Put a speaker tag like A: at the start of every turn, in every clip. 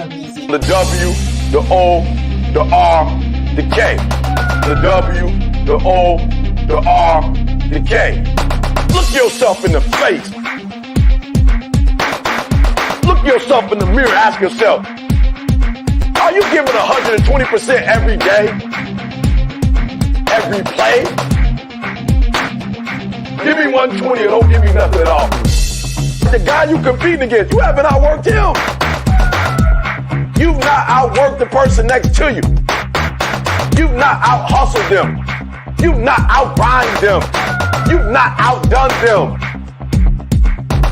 A: The W, the O, the R, the K. The W, the O, the R, the K. Look yourself in the face. Look yourself in the mirror. Ask yourself, are you giving 120% every day? Every play? Give me 120 or don't give me nothing at all. The guy you competing against, you haven't outworked him. You've not outworked the person next to you. You've not out-hustled them. You've not out-grind them. You've not outdone them.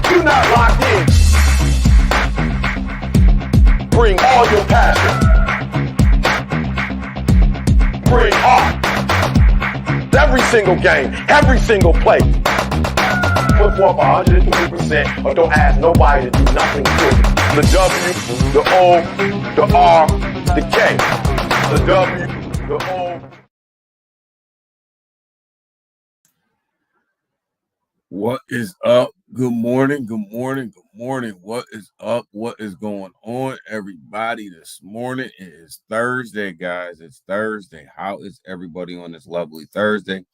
A: You're not locked in. Bring all your passion. Bring heart. Every single game, every single play. Put forth 120% or don't ask nobody to do nothing to it. The W, the O, the R, the K. The W, the O.
B: What is up? Good morning, good morning, good morning. What is up? What is going on, everybody? This morning it is Thursday, guys. It's Thursday. How is everybody on this lovely Thursday?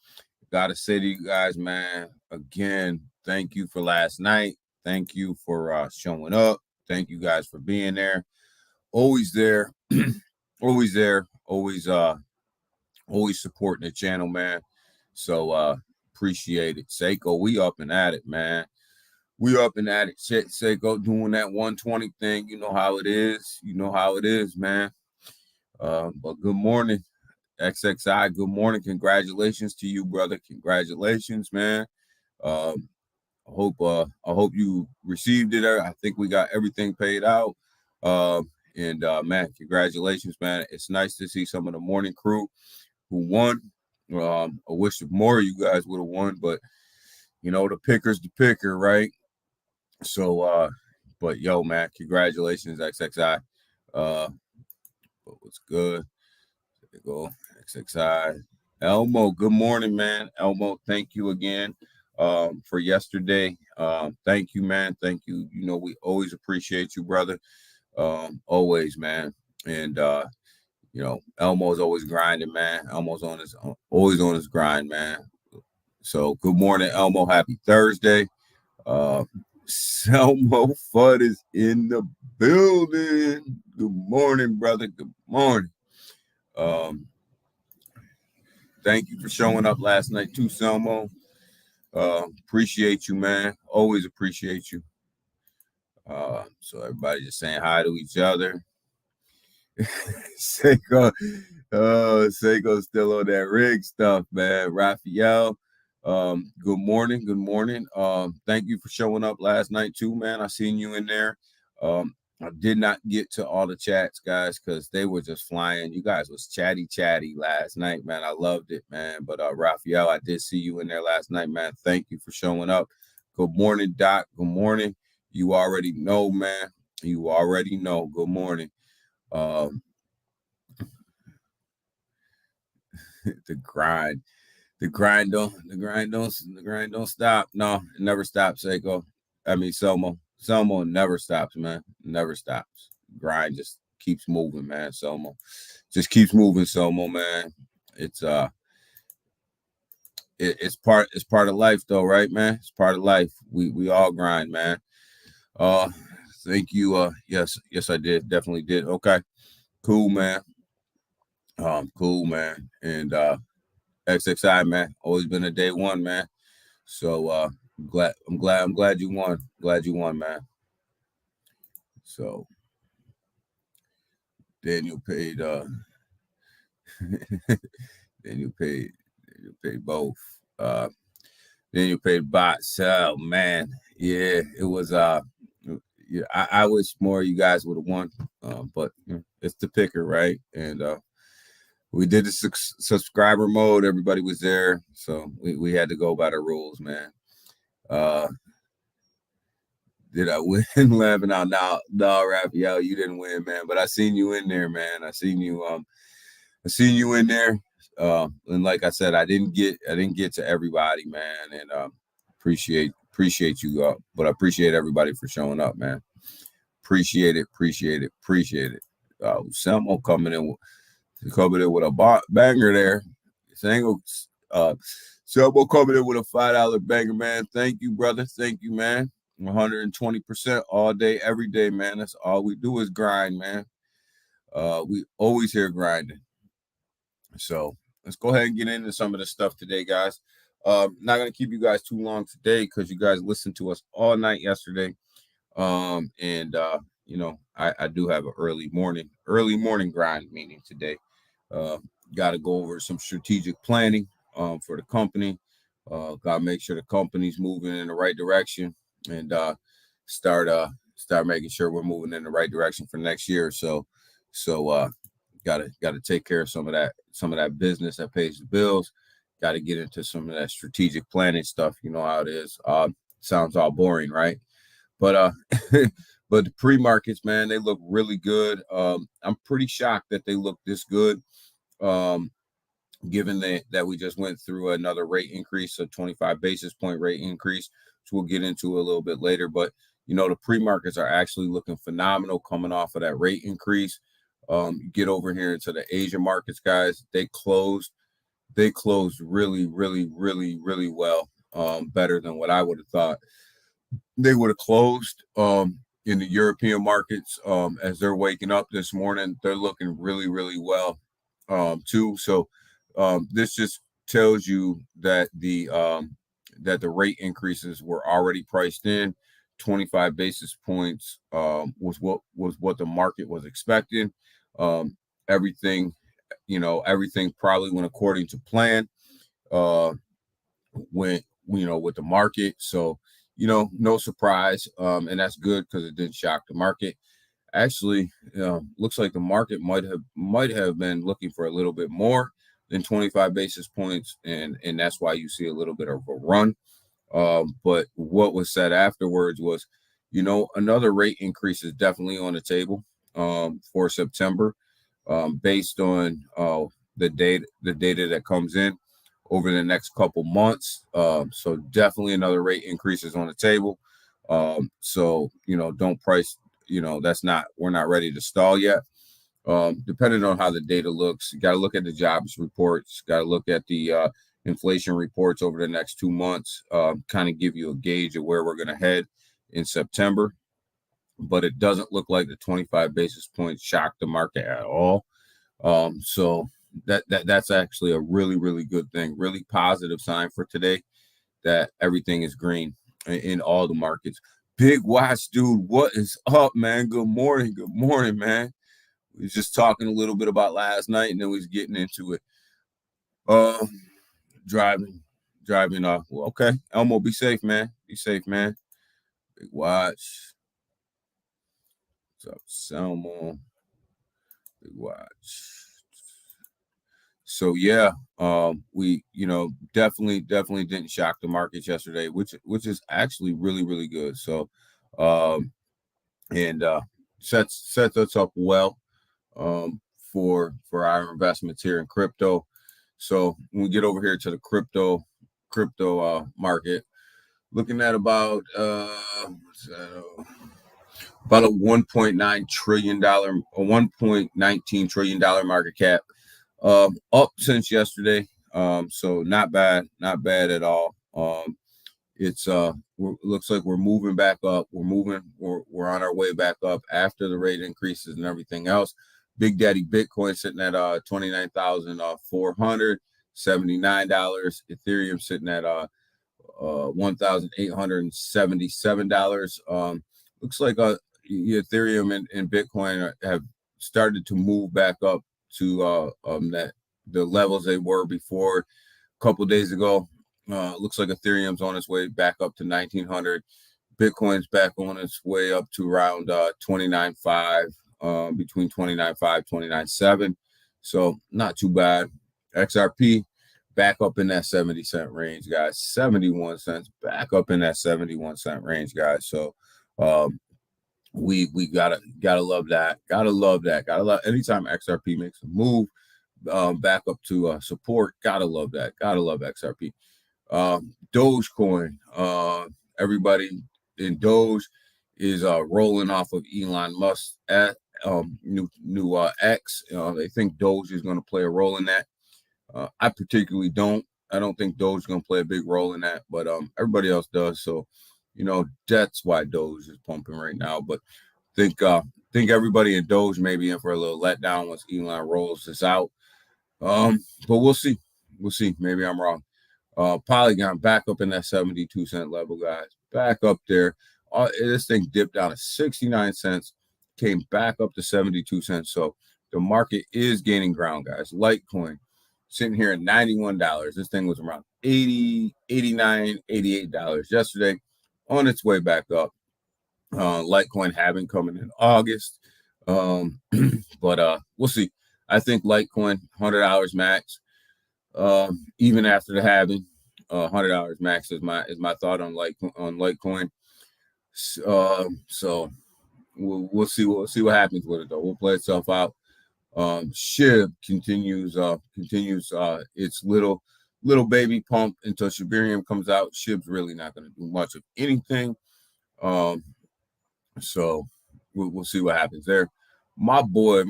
B: Gotta say to you guys, man, again, thank you for last night. Thank you for showing up. Thank you guys for being there. Always there, always there, always supporting the channel, man. So appreciate it. Seiko, we up and at it, man. We up and at it. Seiko doing that 120 thing. You know how it is. You know how it is, man. But good morning, XXI. Good morning. Congratulations to you, brother. Congratulations, man. I hope you received it. I think we got everything paid out. And man, congratulations, man. It's nice to see some of the morning crew who won. I wish more of you guys would have won, but you know, the picker's the picker, right? So but yo, man, congratulations, XXI. But what's good? There you go, XXI. Elmo, good morning, man. Elmo, thank you again for yesterday. Thank you, man. Thank you. You know, we always appreciate you, brother. Always, man. And you know, Elmo's always grinding, man. Elmo's always on his grind, man. So good morning, Elmo. Happy Thursday. Selmo Fudd is in the building. Good morning, brother. Good morning. Thank you for showing up last night too, Selmo. Appreciate you, man. Always appreciate you. So everybody just saying hi to each other. Seiko's still on that rig stuff, man. Raphael, good morning. Good morning. Thank you for showing up last night too, man. I seen you in there. I did not get to all the chats, guys, because they were just flying. You guys was chatty last night, man. I loved it, man. But Raphael, I did see you in there last night, man. Thank you for showing up. Good morning, Doc. Good morning. You already know, man. You already know. Good morning. The grind don't stop. No, it never stops, Seiko. I mean, Selmo never stops, man. Never stops. Grind just keeps moving, man. Selmo just keeps moving, Selmo, man. It's part of life, though, right, man? It's part of life. We all grind, man. Thank you. Yes, I did. Definitely did. Okay. Cool, man. Cool, man. And XXI, man, always been a day one, man. So I'm glad you won. Glad you won, man. So Daniel paid Daniel paid both. Daniel paid bots. Oh man, yeah, it was yeah, I wish more of you guys would have won. But you know, it's the picker, right? And we did the subscriber mode. Everybody was there, so we had to go by the rules, man. Did I win? Laughing out now, Raphael, you didn't win, man. But I seen you in there, man. I seen you in there. And like I said, I didn't get to everybody, man. And appreciate you, but I appreciate everybody for showing up, man. Appreciate it. Selmo coming in with a banger there. Selmo coming in with a $5 banger, man. Thank you, brother. Thank you, man. 120% all day, every day, man. That's all we do is grind, man. We always here grinding. So let's go ahead and get into some of the stuff today, guys. Not gonna keep you guys too long today because you guys listened to us all night yesterday. I do have an early morning grind meeting today. Got to go over some strategic planning for the company. Got to make sure the company's moving in the right direction and start making sure we're moving in the right direction for next year. So got to take care of some of that business that pays the bills. Got to get into some of that strategic planning stuff. You know how it is. Sounds all boring, right? But but the pre-markets, man, they look really good. I'm pretty shocked that they look this good, given that we just went through another rate increase, a 25 basis point rate increase, which we'll get into a little bit later. But, the pre-markets are actually looking phenomenal coming off of that rate increase. Get over here into the Asian markets, guys. They closed really, really, really, really well, better than what I would have thought they would have closed. In the European markets, as they're waking up this morning, they're looking really, really well, too. So this just tells you that the rate increases were already priced in. 25 basis points was what the market was expecting. Everything probably went according to plan. With the market. So, no surprise. And that's good because it didn't shock the market. Actually, looks like the market might have been looking for a little bit more than 25 basis points. And that's why you see a little bit of a run. But what was said afterwards was, another rate increase is definitely on the table for September, based on the data that comes in over the next couple months. So definitely another rate increase is on the table. So, don't price, we're not ready to stall yet. Depending on how the data looks, you got to look at the jobs reports, got to look at the inflation reports over the next 2 months, kind of give you a gauge of where we're going to head in September. But it doesn't look like the 25 basis points shocked the market at all. So that's actually a really, really good thing, really positive sign for today that everything is green in all the markets. Big Watch, dude, what is up, man? Good morning, man. We was just talking a little bit about last night, and then we was getting into it. Driving. Well, okay, Elmo, be safe, man. Big Watch. What's up, Selmo? Big Watch. So yeah, we definitely didn't shock the markets yesterday, which is actually really, really good. So sets us up well for our investments here in crypto. So when we get over here to the crypto market, looking at about about a $1.9 trillion or $1.19 trillion market cap. Up since yesterday. So not bad at all. It's looks like we're moving back up. We're on our way back up after the rate increases and everything else. Big Daddy Bitcoin sitting at $29,479. Ethereum sitting at $1,877. Looks like Ethereum and Bitcoin have started to move back up to the levels they were before a couple of days ago. Looks like Ethereum's on its way back up to 1,900. Bitcoin's back on its way up to around 29.5, between 29.5, 29.7. So not too bad. XRP back up in that 70-cent range, guys. 71 cents back up in that 71-cent range, guys. So we gotta love that. Gotta love anytime XRP makes a move back up to support. Gotta love that. Gotta love XRP. Dogecoin. Everybody in Doge is rolling off of Elon Musk at new X. They think Doge is going to play a role in that. I particularly don't. I don't think Doge is going to play a big role in that, but everybody else does. So, that's why Doge is pumping right now. But think everybody in Doge may be in for a little letdown once Elon rolls this out. But we'll see. We'll see. Maybe I'm wrong. Polygon back up in that 72 cent level, guys. Back up there. This thing dipped down to 69 cents, came back up to 72 cents. So the market is gaining ground, guys. Litecoin sitting here at $91. This thing was around $80, $89, $88 yesterday, on its way back up. Litecoin having coming in August. But we'll see. I think Litecoin $100 max. Even after the halving, $100 max is my thought on Litecoin. So we'll see what happens with it though. We'll play itself out. SHIB continues its little baby pump until Shibarium comes out. SHIB's really not going to do much of anything. So we'll see what happens there. My boy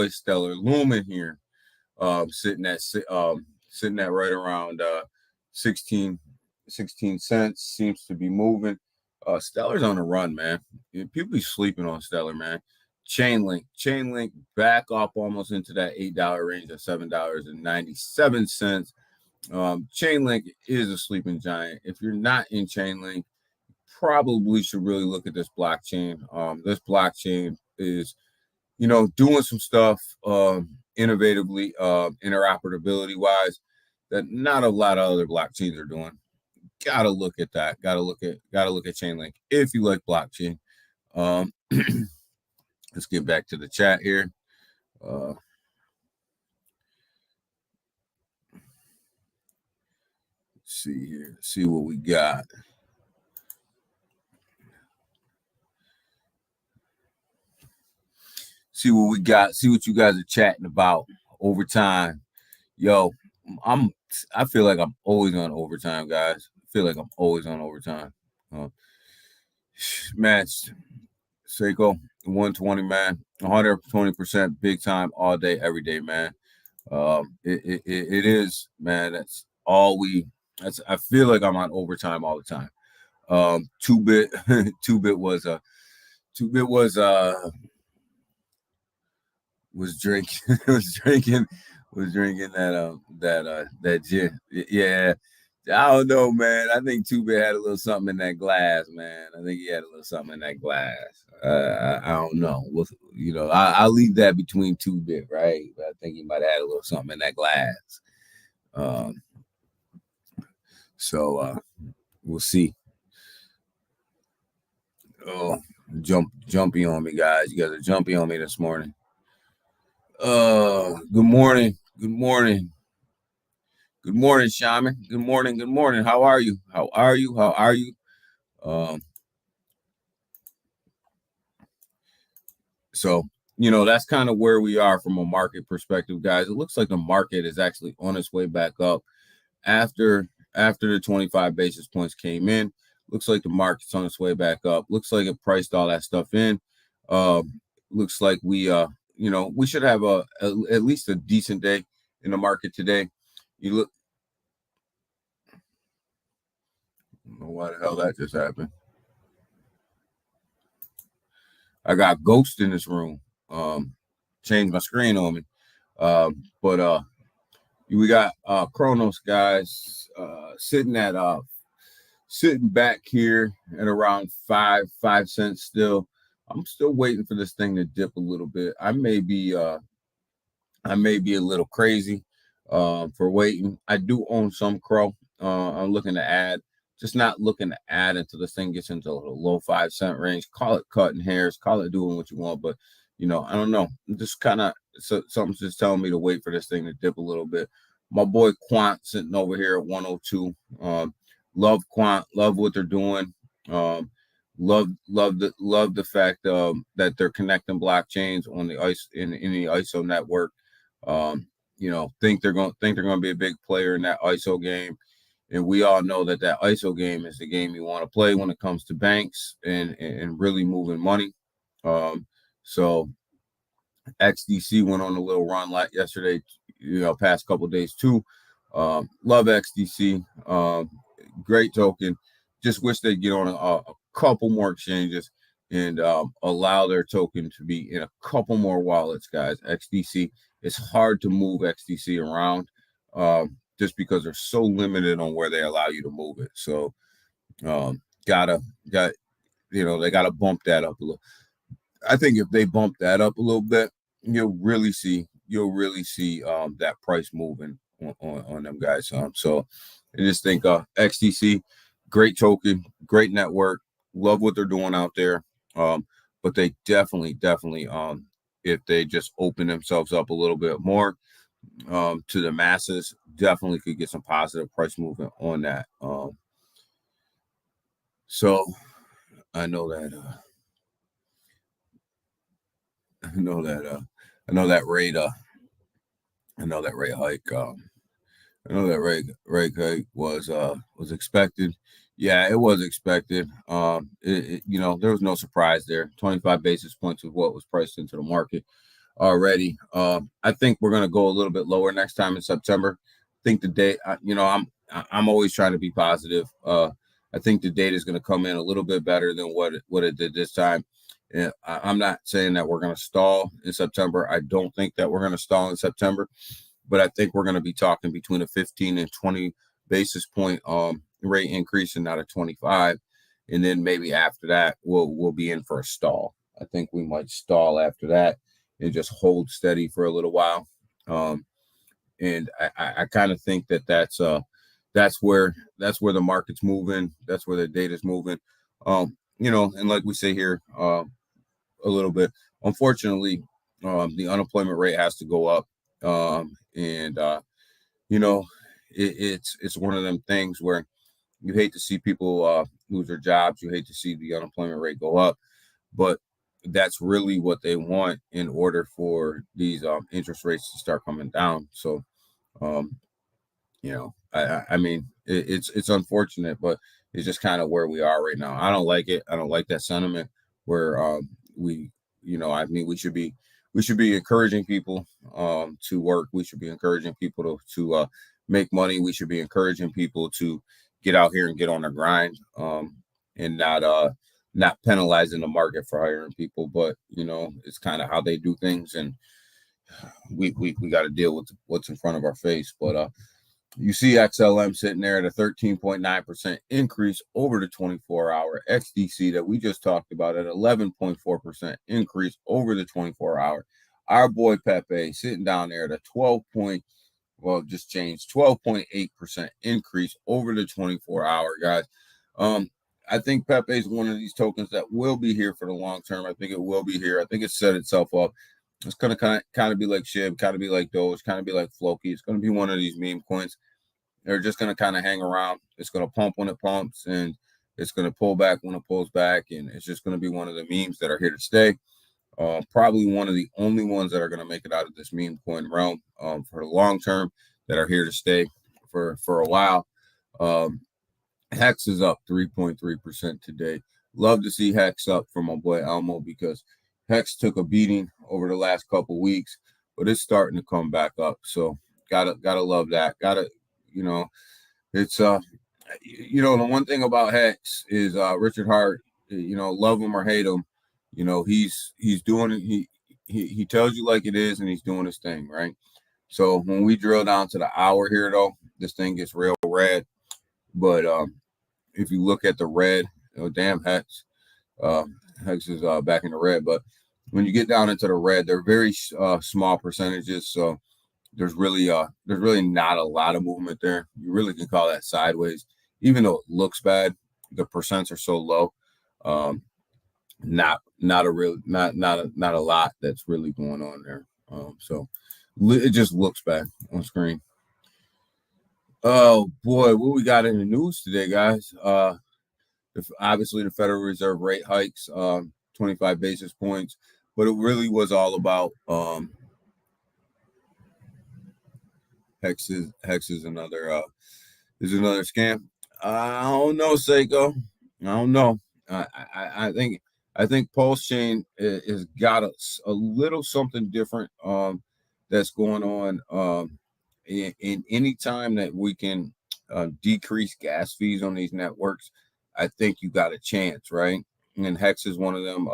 B: Stellar Lumen here, sitting at right around 16 cents, seems to be moving. Stellar's on a run, man. People be sleeping on Stellar, man. Chainlink back up almost into that $8 range at $7.97. Chainlink is a sleeping giant. If you're not in Chainlink, probably should really look at this blockchain. This blockchain is, doing some stuff innovatively, interoperability wise, that not a lot of other blockchains are doing. Gotta look at that. Gotta look at Chainlink if you like blockchain. Let's get back to the chat here. See here. See what we got. See what we got. See what you guys are chatting about. Overtime. Yo, I feel like I'm always on overtime, guys. I feel like I'm always on overtime. Match. Seiko, 120, man. 120% big time all day, every day, man. It is, man. That's all I feel like I'm on overtime all the time. 2-bit was drinking that gin. Yeah. I don't know, man. I think 2-bit had a little something in that glass, man. I think he had a little something in that glass. I don't know. I'll leave that between 2-bit, right? But I think he might have had a little something in that glass. So we'll see. Oh, jumpy on me, guys. You guys are jumpy on me this morning. Good morning. Good morning. Good morning, Shaman. Good morning. Good morning. How are you? So, that's kind of where we are from a market perspective, guys. It looks like the market is actually on its way back up after the 25 basis points came in. Looks like the market's on its way back up. Looks like it priced all that stuff in. Looks like we should have at least a decent day in the market today. You look. I don't know why the hell that just happened. I got Ghost in this room. Changed my screen on me. But we got Kronos, guys, sitting back here at around 5 cents still. I'm still waiting for this thing to dip a little bit. I may be a little crazy for waiting. I do own some Crow. I'm looking to add, just not looking to add until this thing gets into the low 5 cent range. Call it cutting hairs, call it doing what you want, but I don't know. Just kind of something's just telling me to wait for this thing to dip a little bit. My boy Quant sitting over here at 102. Love Quant, love what they're doing. Love the fact that they're connecting blockchains on the in the ISO network. Think they're going to be a big player in that ISO game. And we all know that ISO game is the game you want to play when it comes to banks and really moving money. So XDC went on a little run like yesterday, past couple of days too. Love XDC. Great token. Just wish they'd get on a couple more exchanges and allow their token to be in a couple more wallets, guys. XDC, it's hard to move XDC around just because they're so limited on where they allow you to move it. So they gotta bump that up a little. I think if they bump that up a little bit, you'll really see that price moving on them guys. So I just think XDC, great token, great network, love what they're doing out there. But they definitely, if they just open themselves up a little bit more to the masses, definitely could get some positive price movement on that. So I know that rate hike. I know that rate hike was expected. Yeah, it was expected. There was no surprise there. 25 basis points of what was priced into the market already. I think we're going to go a little bit lower next time in September. I think the date, I'm always trying to be positive. I think the data is going to come in a little bit better than what it did this time. And I'm not saying that we're going to stall in September. I don't think that we're going to stall in September, but I think we're going to be talking between a 15 and 20 basis point rate increase and not a 25. And then maybe after that, we'll be in for a stall. I think we might stall after that and just hold steady for a little while. And I kind of think that's where the market's moving. That's where the data's moving. And like we say here a little bit, unfortunately, the unemployment rate has to go up. It's one of them things where you hate to see people lose their jobs. You hate to see the unemployment rate go up, but that's really what they want in order for these interest rates to start coming down. So, I mean, it's unfortunate, but it's just kind of where we are right now. I don't like it. I don't like that sentiment where we should be encouraging people to work. We should be encouraging people to make money. We should be encouraging people to get out here and get on the grind, and not penalizing the market for hiring people. But it's kind of how they do things, and we got to deal with what's in front of our face. But you see XLM sitting there at a 13.9% increase over the 24-hour. XDC that we just talked about at 11.4% increase over the 24-hour. Our boy Pepe sitting down there at a 12.8% increase over the 24-hour, guys. I think Pepe is one of these tokens that will be here for the long term. I think it will be here. I think it's set itself up. It's going to kind of be like SHIB, kind of be like Doge, kind of be like Floki. It's going to be one of these meme coins. They're just going to kind of hang around. It's going to pump when it pumps, and it's going to pull back when it pulls back, and it's just going to be one of the memes that are here to stay. Probably one of the only ones that are going to make it out of this meme coin realm for the long term, that are here to stay for a while. Hex is up 3.3% today. Love to see Hex up for my boy Elmo, because Hex took a beating over the last couple weeks, but it's starting to come back up. So gotta love that. It's the one thing about Hex is Richard Hart, love him or hate him, he's doing it. He tells you like it is, and he's doing his thing, right? So when we drill down to the hour here, though, this thing gets real red. But if you look at the red, damn, Hex is back in the red. But when you get down into the red, they're very small percentages. So there's really not a lot of movement there. You really can call that sideways, even though it looks bad. The percents are so low. Not a lot that's really going on there. So it just looks bad on screen. Oh boy, what we got in the news today, guys? Obviously the Federal Reserve rate hikes, 25 basis points, but it really was all about Hex is another Is it another scam? I don't know, Seiko. I don't know. I think Pulse Chain has got a little something different that's going on. In any time that we can decrease gas fees on these networks, I think you got a chance, right? And Hex is one of them.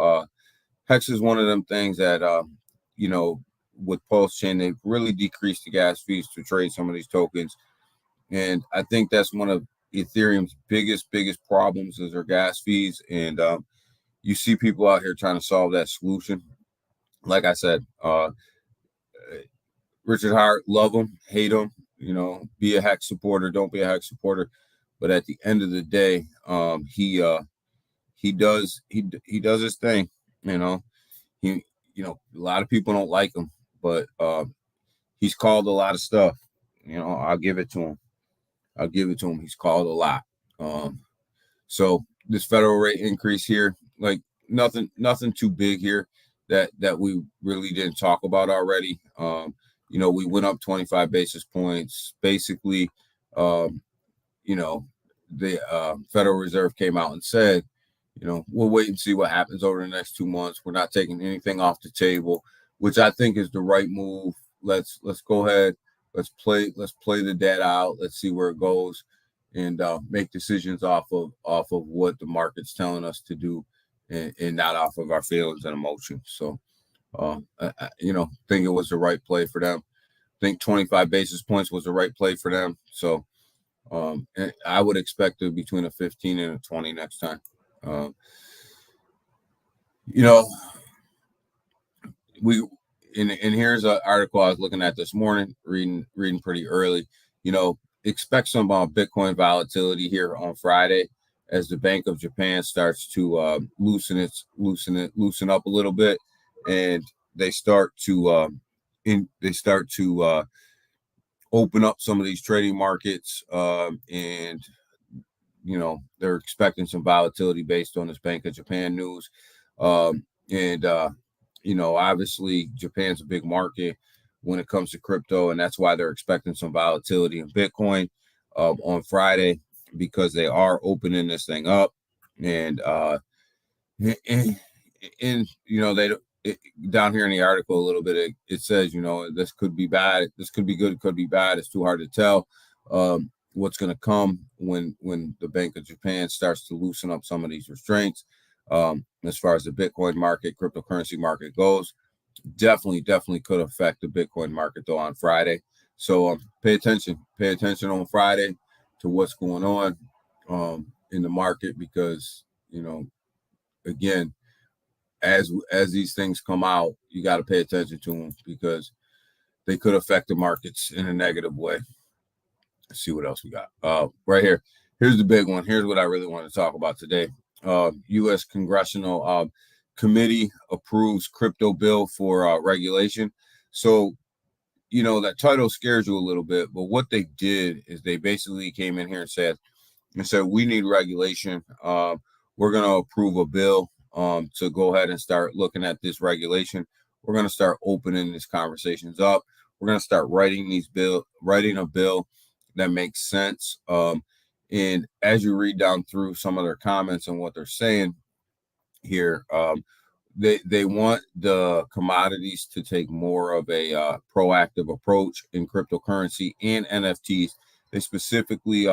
B: Hex is one of them things that you know, with Pulse Chain, they've really decreased the gas fees to trade some of these tokens. And I think that's one of Ethereum's biggest problems is their gas fees. And you see people out here trying to solve that solution. Like I said, Richard Hart, love him, hate him, you know, be a Hex supporter, don't be a Hex supporter. But at the end of the day, he does his thing, you know. A lot of people don't like him, but he's called a lot of stuff. You know, I'll give it to him. He's called a lot. So this federal rate increase here, like nothing too big here that we really didn't talk about already. You know, we went up 25 basis points. Basically, you know, the Federal Reserve came out and said, you know, we'll wait and see what happens over the next 2 months. We're not taking anything off the table, which I think is the right move. Let's go ahead. Let's play the data out. Let's see where it goes, and make decisions off of what the market's telling us to do, and not off of our feelings and emotions. So, you know, think it was the right play for them. I think 25 basis points was the right play for them. So, and I would expect it between a 15 and a 20 next time. You know, and here's an article I was looking at this morning, reading pretty early. You know, expect some Bitcoin volatility here on Friday as the Bank of Japan starts to loosen up a little bit, and they start to open up some of these trading markets, and you know, they're expecting some volatility based on this Bank of Japan news. You know, obviously Japan's a big market when it comes to crypto, and that's why they're expecting some volatility in Bitcoin on Friday, because they are opening this thing up. And you know, down here in the article a little bit, it says, you know, this could be bad, this could be good, it could be bad. It's too hard to tell what's going to come when the Bank of Japan starts to loosen up some of these restraints. As far as the Bitcoin market, cryptocurrency market goes, definitely could affect the Bitcoin market though on Friday. So pay attention on Friday to what's going on in the market, because, you know, again, as these things come out, you got to pay attention to them, because they could affect the markets in a negative way. Let's see what else we got. Right here. Here's the big one. Here's what I really want to talk about today. U.S. Congressional Committee approves crypto bill for regulation. So, you know, that title scares you a little bit, but what they did is they basically came in here and said, we need regulation. We're going to approve a bill to go ahead and start looking at this regulation. We're going to start opening these conversations up. We're going to start writing a bill that makes sense. And as you read down through some of their comments and what they're saying here, they want the commodities to take more of a proactive approach in cryptocurrency and NFTs. They specifically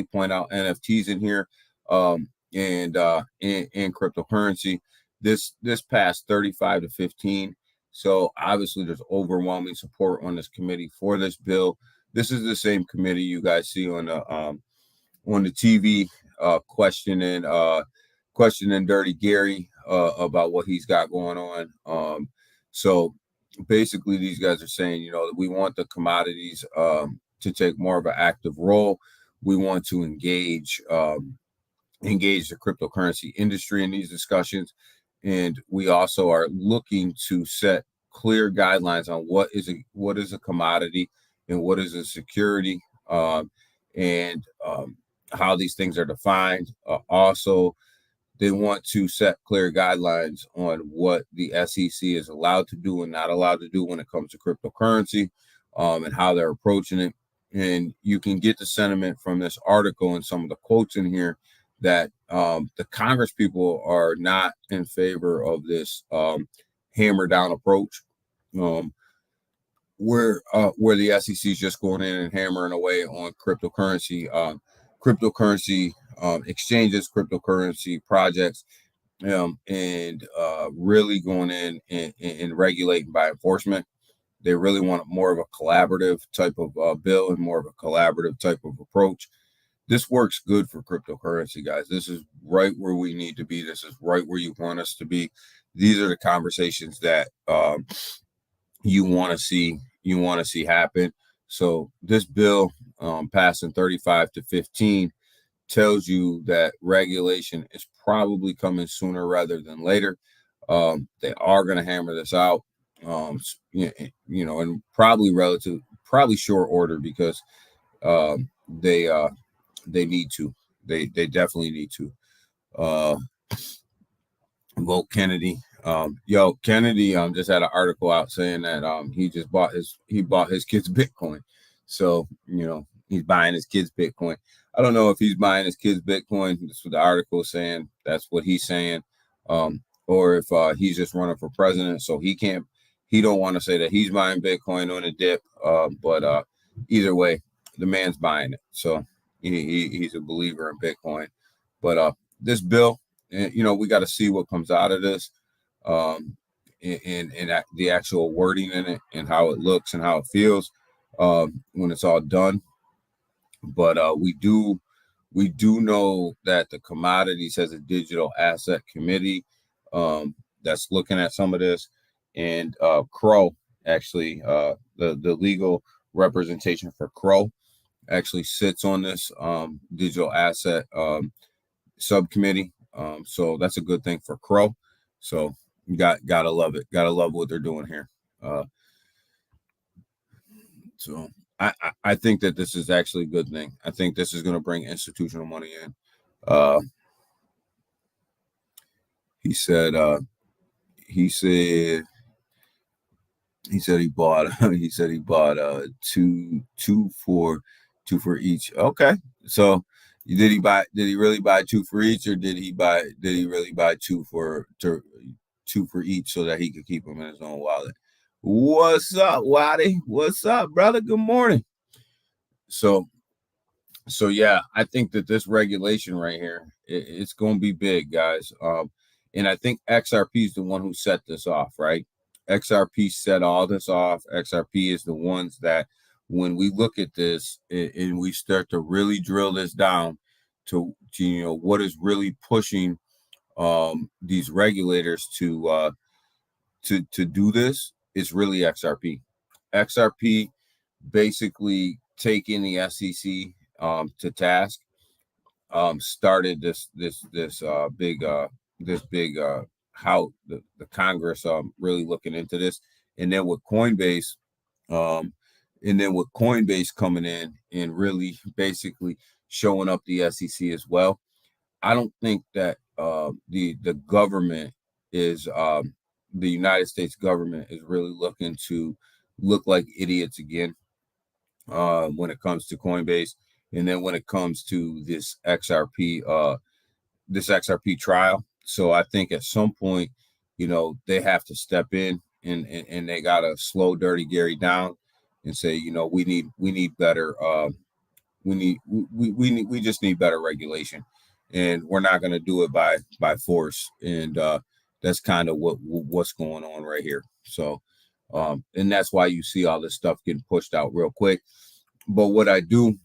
B: point out NFTs in here, and cryptocurrency. This passed 35 to 15. So obviously there's overwhelming support on this committee for this bill. This is the same committee you guys see on the TV questioning Dirty Gary about what he's got going on. So basically these guys are saying, you know, that we want the commodities to take more of an active role. We want to engage the cryptocurrency industry in these discussions. And we also are looking to set clear guidelines on what is a commodity and what is a security, and how these things are defined. Also, they want to set clear guidelines on what the SEC is allowed to do and not allowed to do when it comes to cryptocurrency, and how they're approaching it. and you can get the sentiment from this article and some of the quotes in here that the Congress people are not in favor of this hammer down approach, where the SEC is just going in and hammering away on cryptocurrency exchanges, cryptocurrency projects, and really going in and regulating by enforcement. They really want more of a collaborative type of bill and more of a collaborative type of approach. This works good for cryptocurrency, guys. This is right where we need to be. This is right where you want us to be. These are the conversations that you want to see. You want to see happen. So this bill passing 35-15 tells you that regulation is probably coming sooner rather than later. They are going to hammer this out, in probably short order, because they need to. They definitely need to vote Kennedy. Kennedy just had an article out saying that he bought his kids Bitcoin. So he's buying his kids Bitcoin. I don't know if he's buying his kids Bitcoin. That's what the article is saying. That's what he's saying. Or if he's just running for president, so he don't want to say that he's buying Bitcoin on a dip. But either way, the man's buying it. So he's a believer in Bitcoin. But this bill, we got to see what comes out of this, and the actual wording in it, and how it looks and how it feels when it's all done. But we do know that the Commodities has a digital asset committee that's looking at some of this, and Crow, actually, the legal representation for Crow actually sits on this digital asset subcommittee. So that's a good thing for Crow. So you gotta love it. Gotta love what they're doing here. So I think that this is actually a good thing. I think this is going to bring institutional money in. He said he bought two for each. Okay, so did he really buy two for each, or did he really buy two for each so that he could keep them in his own wallet? What's up, Waddy? What's up, brother? Good morning. So yeah, I think that this regulation right here, it's going to be big, guys. And I think XRP is the one who set this off, right? XRP set all this off. XRP is the ones that, when we look at this and we start to really drill this down to what is really pushing these regulators to do this, is really XRP. XRP basically taking the SEC to task, started this big how the Congress really looking into this, and then with Coinbase coming in and really basically showing up the SEC as well. I don't think that the government is the United States government is really looking to look like idiots again when it comes to Coinbase, and then when it comes to this XRP trial. So I think at some point, they have to step in and they gotta slow Dirty Gary down and say, we need better. We just need better regulation, and we're not going to do it by force. And that's kind of what's going on right here. So, and that's why you see all this stuff getting pushed out real quick. But what I do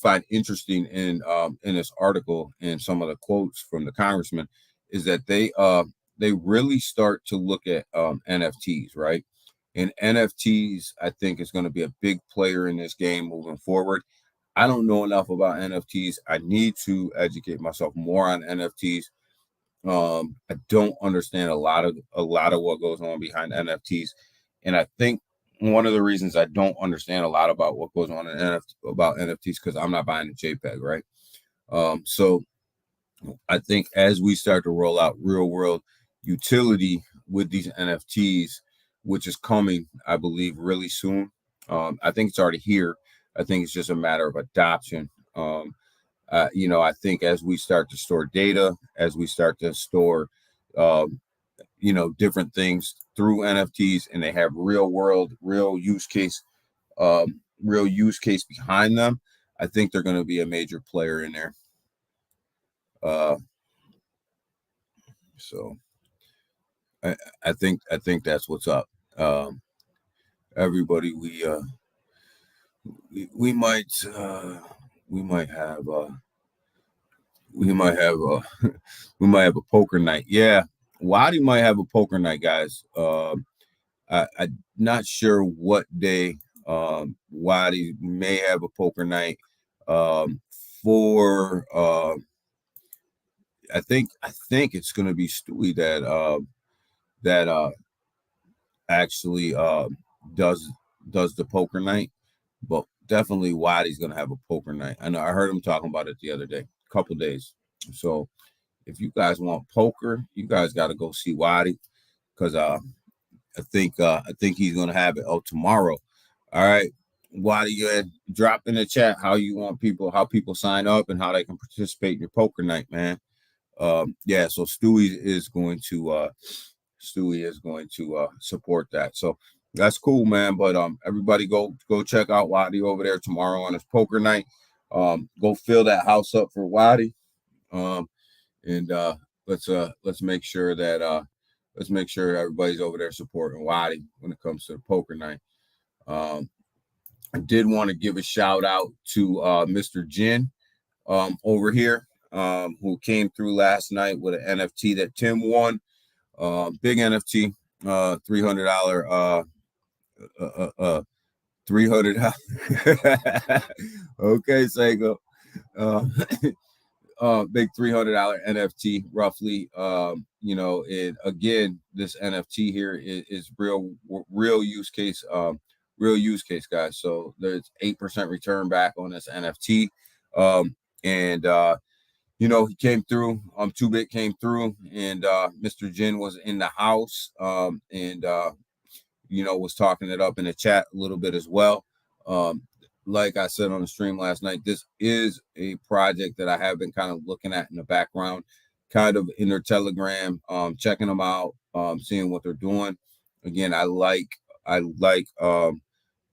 B: find interesting in this article and some of the quotes from the congressman is that they really start to look at NFTs, right? And NFTs, I think, is going to be a big player in this game moving forward. I don't know enough about NFTs. I need to educate myself more on NFTs. I don't understand a lot of what goes on behind NFTs, and I think one of the reasons I don't understand a lot about what goes on in NFTs because I'm not buying a JPEG, right? So I think as we start to roll out real world utility with these NFTs, which is coming, I believe, really soon. I think it's already here. I think it's just a matter of adoption. I think as we start to store data, as we start to store, different things through NFTs, and they have real use case behind them, I think they're going to be a major player in there. So I think that's what's up. Everybody, we might have a poker night. Yeah, Wadi might have a poker night, guys. I'm not sure what day. Wadi may have a poker night. For I think it's going to be Stewie that actually does the poker night, but definitely Wadi's going to have a poker night. I know I heard him talking about it the other day, a couple days. So if you guys want poker, you guys got to go see Wadi, because I think he's going to have it tomorrow. All right, Wadi, you had dropped in the chat how people sign up and how they can participate in your poker night, man. So Stewie is going to support that. So that's cool, man. But everybody go check out Wadi over there tomorrow on his poker night. Go fill that house up for Wadi. And let's make sure that everybody's over there supporting Wadi when it comes to the poker night. I did want to give a shout out to Mr. Jin over here, who came through last night with an NFT that Tim won. Big NFT, $300. $300. Okay, Sego. Big $300 NFT, roughly. And again, this NFT here is real use case. Real use case, guys. So there's 8% return back on this NFT. He came through. 2Bit came through, and Mr. Jin was in the house, was talking it up in the chat a little bit as well. Like I said on the stream last night, this is a project that I have been kind of looking at in the background, kind of in their Telegram, checking them out, seeing what they're doing. Again, I like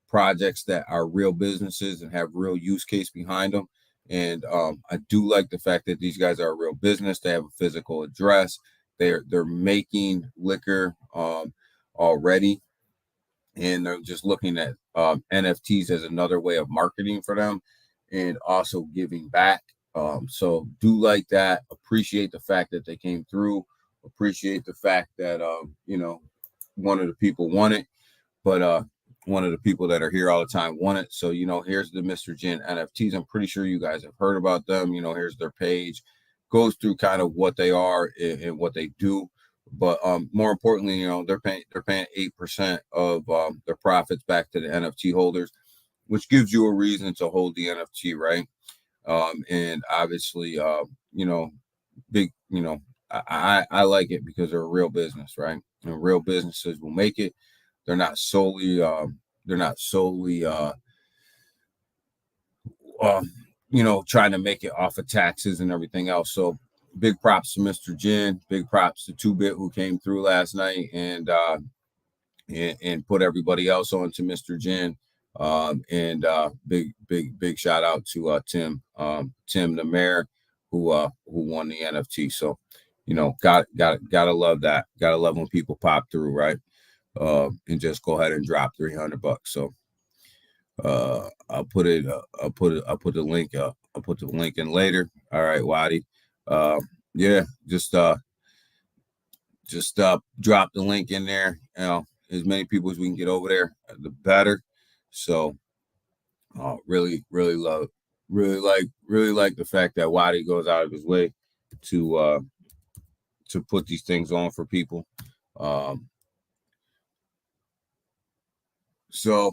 B: projects that are real businesses and have real use case behind them. And I do like the fact that these guys are a real business. They have a physical address. They're making liquor already, and they're just looking at NFTs as another way of marketing for them and also giving back. So do like that. Appreciate the fact that they came through. Appreciate the fact that one of the people won it, but one of the people that are here all the time won it. So, here's the Mr. Jin NFTs. I'm pretty sure you guys have heard about them. Here's their page. Goes through kind of what they are and what they do. But more importantly, they're paying 8% of their profits back to the NFT holders, which gives you a reason to hold the NFT, right? And obviously, big, I like it because they're a real business, right? And real businesses will make it. They're not solely trying to make it off of taxes and everything else. So big props to Mr. Jin, big props to 2Bit, who came through last night and put everybody else on to Mr. Jin. Big shout out to Tim the mayor, who won the NFT. So, gotta love that. Gotta love when people pop through, right? And just go ahead and drop $300. So I'll put the link up. I'll put the link in later. All right, Wadi. Just drop the link in there. As many people as we can get over there, the better. So really like the fact that Wadi goes out of his way to put these things on for people. So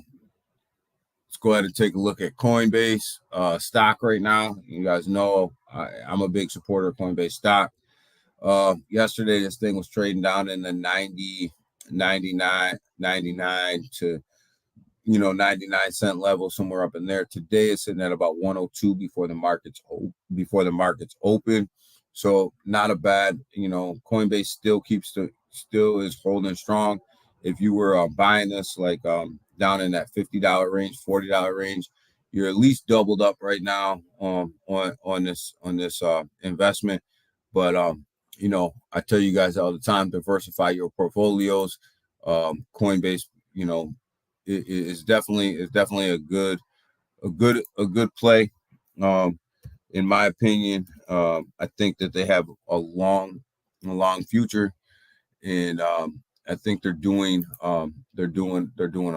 B: let's go ahead and take a look at Coinbase stock right now. You guys know I'm a big supporter of Coinbase stock. Yesterday, this thing was trading down in the 90, 99 to 99-cent level, somewhere up in there. Today it's sitting at about 102 before the markets open. So not a bad, Coinbase still is holding strong. If you were buying this like down in that $50 range, $40 range, you're at least doubled up right now on this investment. But I tell you guys all the time, diversify your portfolios. Coinbase, is definitely a good play. In my opinion, I think that they have a long future, and I think they're doing a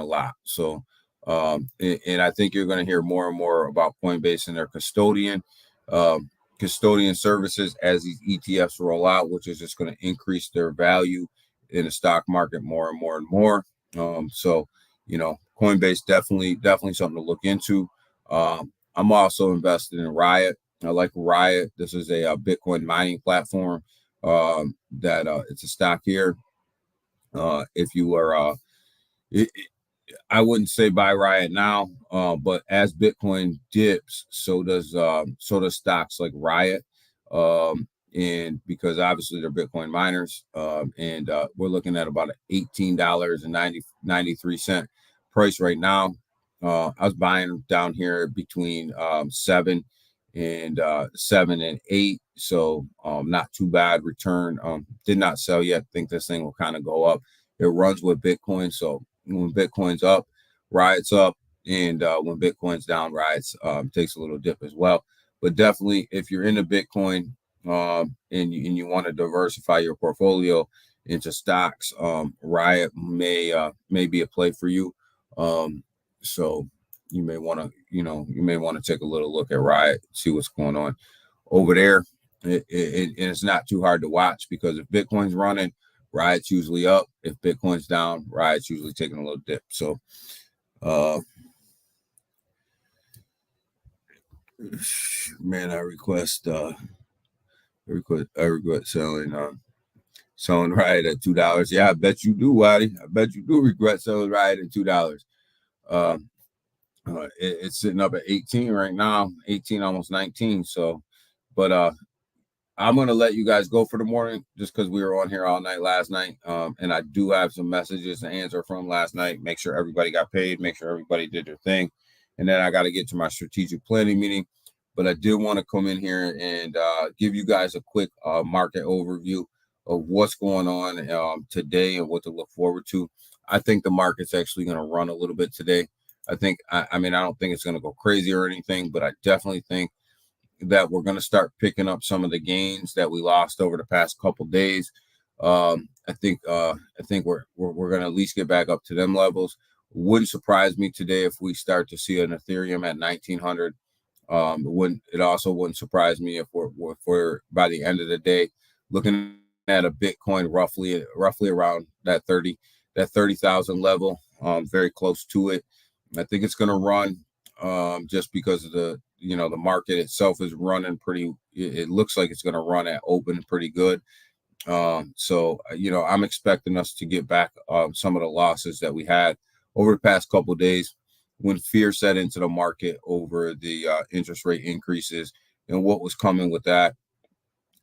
B: lot. So, and I think you're going to hear more and more about Coinbase and their custodian services as these ETFs roll out, which is just going to increase their value in the stock market more and more and more. So, Coinbase definitely something to look into. I'm also invested in Riot. I like Riot. This is a Bitcoin mining platform. That it's a stock here. If you are, I wouldn't say buy Riot now, but as Bitcoin dips, so does stocks like Riot, and because obviously they're Bitcoin miners, and we're looking at about $18.93 price right now. I was buying down here between 7 and 8, so not too bad return. Did not sell yet. Think this thing will kind of go up. It runs with Bitcoin, so when Bitcoin's up, Riot's up, and when Bitcoin's down, Riot's takes a little dip as well. But definitely, if you're into Bitcoin and you want to diversify your portfolio into stocks, Riot may be a play for you. So you may want to take a little look at Riot, see what's going on over there. It's not too hard to watch, because if Bitcoin's running, Riot's usually up. If Bitcoin's down, Riot's usually taking a little dip. So, man, I regret selling Riot at $2. Yeah, I bet you do, Waddy. I bet you do regret selling Riot at $2. It's sitting up at 18 right now, 18, almost 19. So, but I'm going to let you guys go for the morning, just because we were on here all night last night. And I do have some messages to answer from last night. Make sure everybody got paid. Make sure everybody did their thing. And then I got to get to my strategic planning meeting. But I did want to come in here and give you guys a quick market overview of what's going on today and what to look forward to. I think the market's actually going to run a little bit today. I don't think it's going to go crazy or anything, but I definitely think that we're going to start picking up some of the gains that we lost over the past couple days. I think we're going to at least get back up to them levels. Wouldn't surprise me today if we start to see an Ethereum at 1900. It also wouldn't surprise me if we're by the end of the day looking at a Bitcoin roughly around that 30,000 level, very close to it. I think it's going to run just because of the market itself is running pretty. It looks like it's going to run at open pretty good. So I'm expecting us to get back some of the losses that we had over the past couple of days when fear set into the market over the interest rate increases and what was coming with that.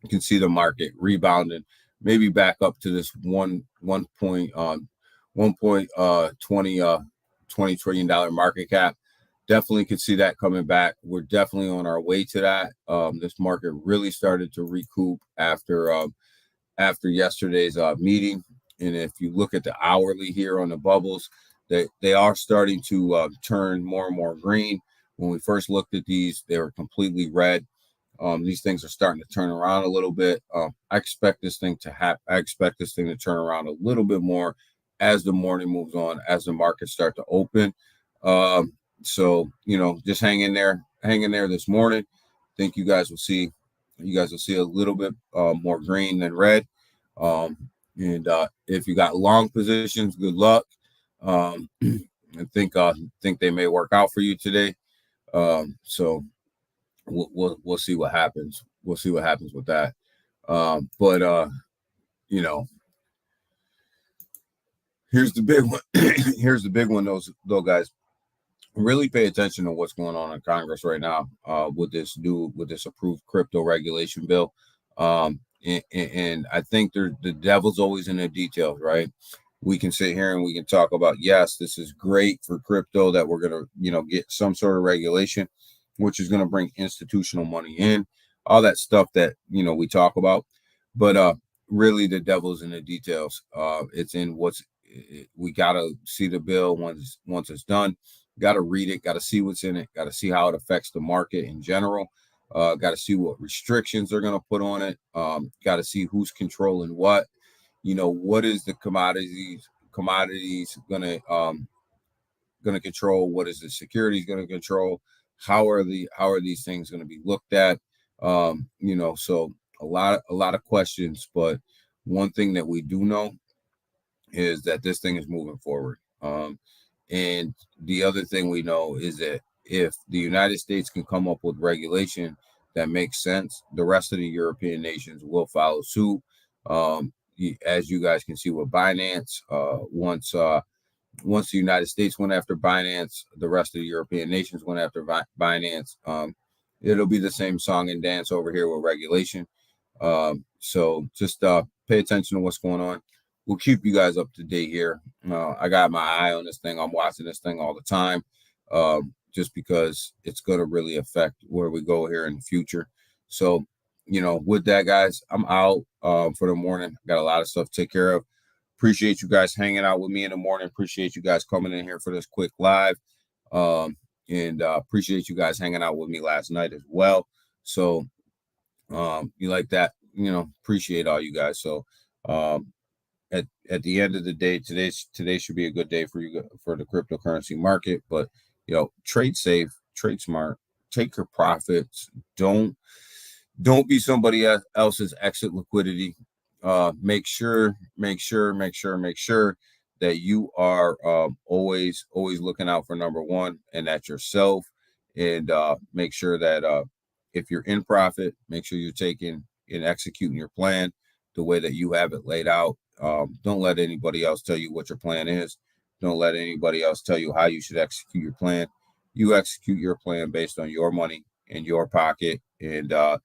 B: You can see the market rebounding, maybe back up to this 1.20 trillion dollar market cap. Definitely could see that coming back. We're definitely on our way to that. This market really started to recoup after yesterday's meeting. And if you look at the hourly here on the bubbles, they are starting to turn more and more green. When we first looked at these, they were completely red. These things are starting to turn around a little bit. I expect this thing to happen. I expect this thing to turn around a little bit more as the morning moves on, as the markets start to open. So, just hang in there this morning. I think you guys will see a little bit more green than red. And if you got long positions, good luck. I think they may work out for you today. So we'll see what happens. We'll see what happens with that. But Here's the big one. Here's the big one, though, guys. Really pay attention to what's going on in Congress right now with this approved crypto regulation bill. And I think the devil's always in the details, right? We can sit here and we can talk about, yes, this is great for crypto that we're going to, get some sort of regulation, which is going to bring institutional money in, all that stuff that, we talk about. But really the devil's in the details. It's in we got to see the bill once it's done. Got to read it, got to see what's in it, got to see how it affects the market in general. Got to see what restrictions they're going to put on it. Got to see who's controlling what. What is the commodities going to control? What is the securities going to control? How are these things going to be looked at? So a lot of questions, but one thing that we do know is that this thing is moving forward. And the other thing we know is that if the United States can come up with regulation that makes sense, the rest of the European nations will follow suit. As you guys can see with Binance, once the United States went after Binance, the rest of the European nations went after Binance. It'll be the same song and dance over here with regulation. So just pay attention to what's going on. We'll keep you guys up to date here. I got my eye on this thing. I'm watching this thing all the time, just because it's going to really affect where we go here in the future. So, with that, guys, I'm out for the morning. Got a lot of stuff to take care of. Appreciate you guys hanging out with me in the morning. Appreciate you guys coming in here for this quick live. And appreciate you guys hanging out with me last night as well. So, you like that, appreciate all you guys. So, at the end of the day, today should be a good day for you for the cryptocurrency market. But trade safe, trade smart, take your profits. Don't be somebody else's exit liquidity. Make sure that you are always looking out for number one, and that's yourself. And make sure that if you're in profit, make sure you're taking and executing your plan the way that you have it laid out. Don't let anybody else tell you what your plan is. Don't let anybody else tell you how you should execute your plan. You execute your plan based on your money in your pocket, and do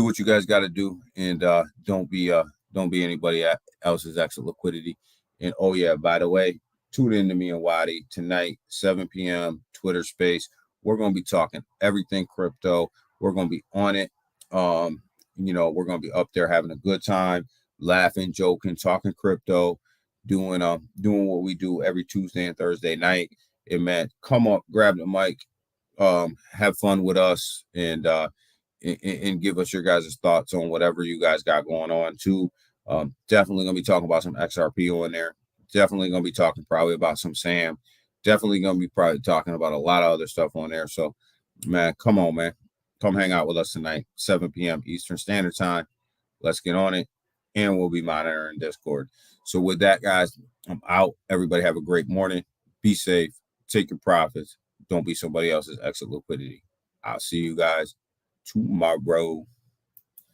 B: what you guys got to do, and don't be anybody else's exit liquidity. And oh yeah, by the way, tune in to me and Waddy tonight, 7 p.m. Twitter Space. We're going to be talking everything crypto. We're going to be on it. We're going to be up there having a good time, laughing, joking, talking crypto, doing what we do every Tuesday and Thursday night. And man, come up, grab the mic, have fun with us, and give us your guys' thoughts on whatever you guys got going on too. Definitely going to be talking about some XRP on there. Definitely going to be talking probably about some SAM. Definitely going to be probably talking about a lot of other stuff on there. So, man, come on, man. Come hang out with us tonight, 7 p.m. Eastern Standard Time. Let's get on it, and we'll be monitoring Discord. So with that, guys, I'm out. Everybody have a great morning. Be safe. Take your profits. Don't be somebody else's exit liquidity. I'll see you guys tomorrow.